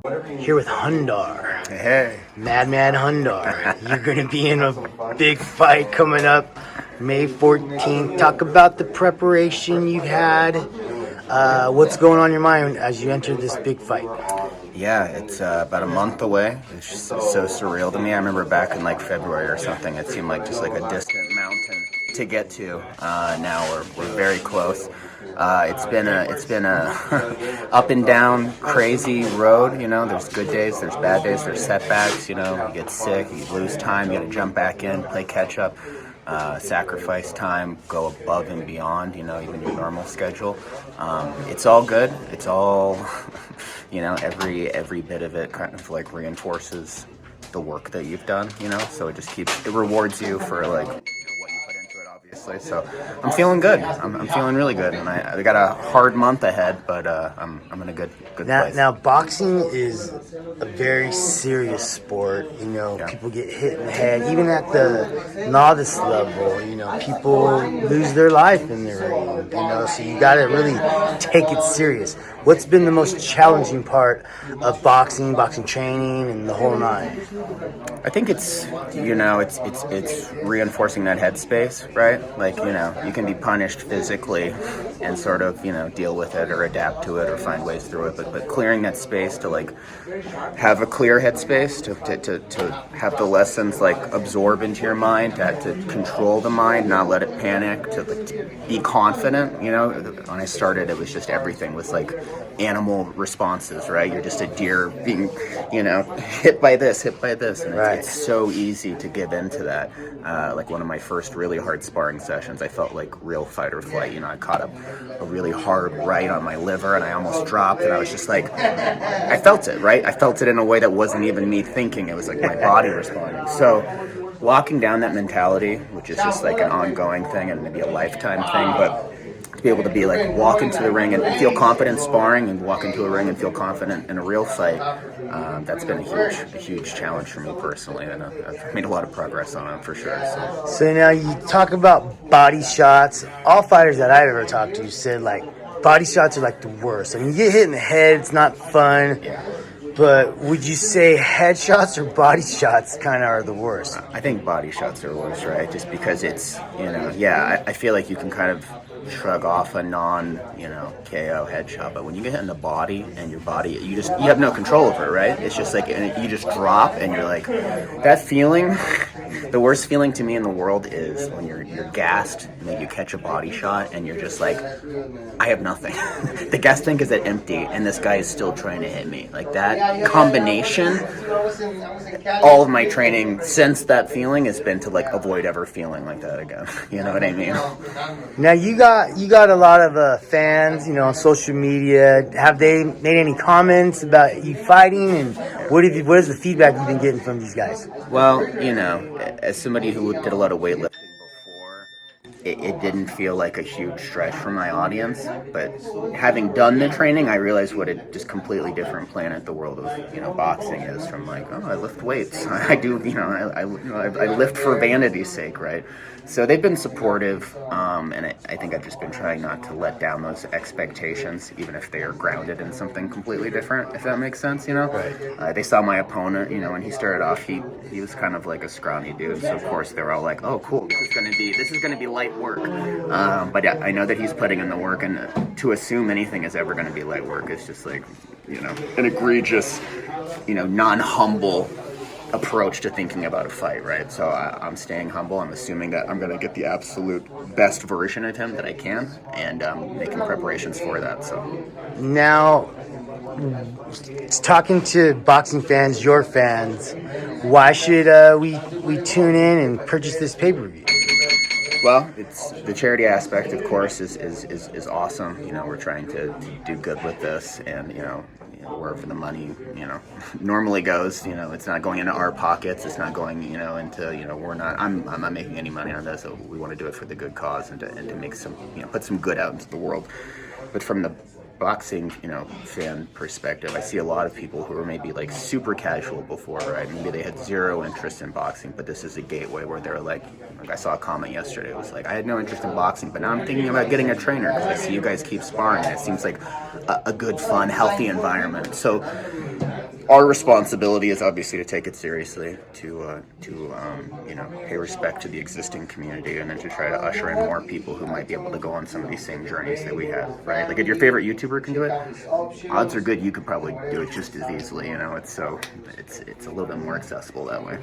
Here with Hundar. Hey. Mad Hundar. You're going to be in a big fight coming up May 14th. Talk about the preparation you've had. What's going on in your mind as you enter this big fight? Yeah, it's about a month away. It's just so surreal to me. I remember back in like February or something, it seemed like just like a distant mountain to get to. Now we're very close. It's been a up and down crazy road. You know, there's good days, there's bad days, there's setbacks. You know, you get sick, you lose time, you got to jump back in, play catch up. Sacrifice time, go above and beyond, you know, even your normal schedule. It's all good. It's all, you know, every bit of it kind of like reinforces the work that you've done, you know, so it rewards you for like what you put into it, obviously. So I'm feeling good. I'm feeling really good, and I got a hard month ahead, but I'm in a good place. Now, boxing is a very serious sport. You know, Yeah. People get hit in the head, even at the novice level. You know, people lose their life in the ring. You know, so you got to really take it serious. What's been the most challenging part of boxing training, and the whole nine? I think it's reinforcing that headspace, right? Like, you know, you can be punished physically and sort of, you know, deal with it or adapt to it or find ways through it, but clearing that space to like have a clear headspace, to have the lessons like absorb into your mind, to control the mind, not let it panic, to be confident. You know, when I started, it was just everything was like animal responses, right? You're just a deer being, you know, hit by this, and Right. it's so easy to give into that. Like one of my first really hard sparring sessions, I felt like real fight or flight. You know, I caught a really hard right on my liver, and I almost dropped, and I was just like, I felt it, right? I felt it in a way that wasn't even me thinking. It was like my body responding. So locking down that mentality, which is just like an ongoing thing and maybe a lifetime thing, but to be able to be like walk into the ring and feel confident sparring, and walk into a ring and feel confident in a real fight, that's been a huge challenge for me personally, and I've made a lot of progress on it for sure. So now you talk about body shots. All fighters that I've ever talked to said like body shots are like the worst. I mean, you get hit in the head, it's not fun. Yeah. But would you say headshots or body shots kind of are the worst? I think body shots are worse, right? Just because it's, you know, yeah, I feel like you can kind of shrug off a KO headshot, but when you get hit in the body and your body, you have no control over it, right? It's just like, and you just drop and you're like, that feeling, the worst feeling to me in the world is when you're gassed, and then you catch a body shot and you're just like, I have nothing. The gas tank is at empty and this guy is still trying to hit me. Like that combination, all of my training since that feeling has been to like avoid ever feeling like that again. You know what I mean? Now you got a lot of fans, you know, on social media. Have they made any comments about you fighting, and what is the feedback you've been getting from these guys? Well, you know, as somebody who did a lot of weightlifting before, it didn't feel like a huge stretch for my audience. But having done the training, I realized what a just completely different planet the world of, you know, boxing is. From like, oh, I lift weights, I do, you know, I lift for vanity's sake, right? So they've been supportive, and I think I've just been trying not to let down those expectations, even if they are grounded in something completely different, if that makes sense, you know? Right. They saw my opponent, you know, when he started off, he was kind of like a scrawny dude, so of course they were all like, oh, cool, this is gonna be light work. But yeah, I know that he's putting in the work, and to assume anything is ever gonna be light work is just like, you know, an egregious, you know, non-humble approach to thinking about a fight, right? So I'm staying humble. I'm assuming that I'm going to get the absolute best version of him that I can, and making preparations for that. So Now, talking to boxing fans, your fans, why should we tune in and purchase this pay-per-view? well, it's the charity aspect, of course, is awesome. You know, we're trying to do good with this, and you know, wherever the money, you know, normally goes, you know, it's not going into our pockets. It's not going, you know, into, you know, I'm not making any money on this. So we want to do it for the good cause, and to make some, you know, put some good out into the world. But from the boxing, you know, fan perspective, I see a lot of people who are maybe like super casual before, right? Maybe they had zero interest in boxing, but this is a gateway where they're like I saw a comment yesterday. It was like, I had no interest in boxing, but now I'm thinking about getting a trainer because I see you guys keep sparring, and it seems like a good, fun, healthy environment. So our responsibility is obviously to take it seriously, to you know, pay respect to the existing community, and then to try to usher in more people who might be able to go on some of these same journeys that we have, right? Like if your favorite YouTuber can do it, odds are good you could probably do it just as easily. You know, it's a little bit more accessible that way.